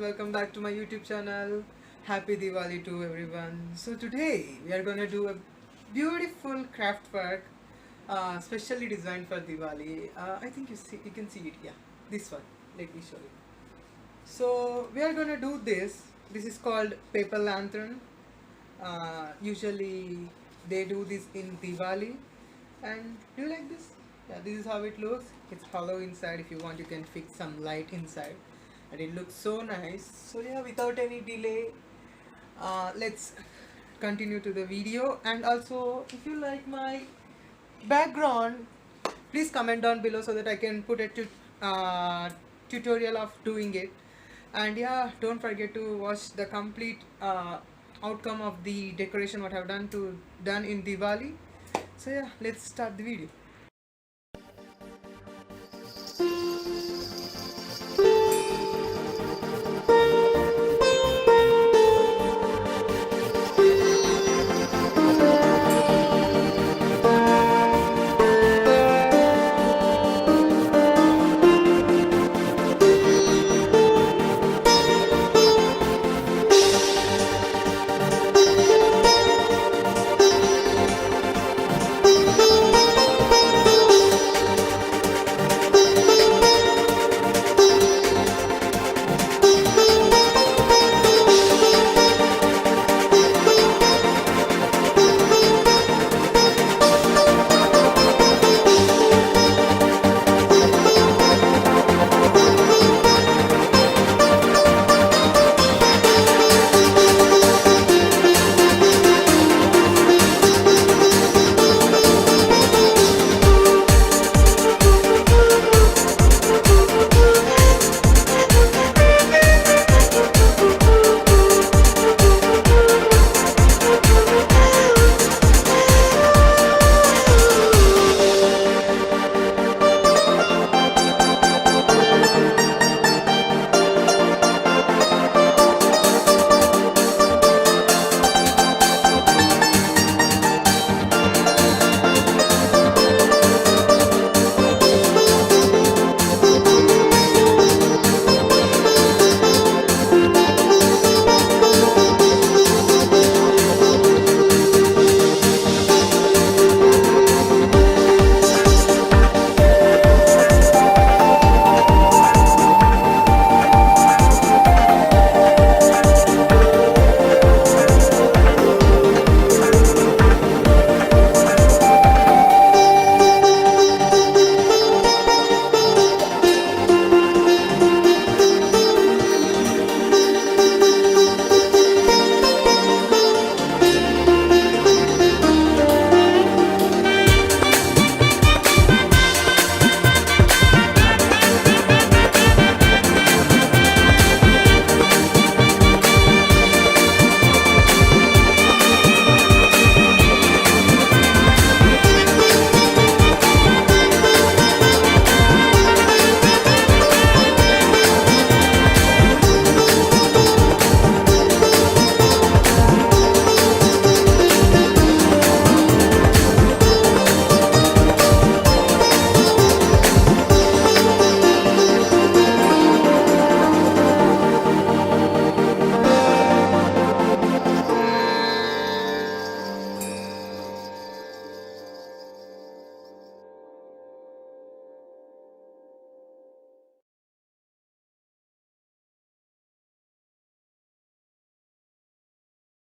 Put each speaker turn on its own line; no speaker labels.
welcome back to my YouTube channel. Happy Diwali to everyone. So today we are gonna do a beautiful craft work, specially designed for Diwali. I think you can see it. Yeah, this one. Let me show you. So we are gonna do this. This is called paper lantern. Usually they do this in Diwali. And do you like this? Yeah, this is how it looks. It's hollow inside. If you want, you can fix some light inside, and it looks so nice. So yeah, without any delay, let's continue to the video. And also, if you like my background, please comment down below so that I can put a tutorial of doing it. And yeah, don't forget to watch the complete outcome of the decoration what I've done in Diwali. So yeah, let's start the video.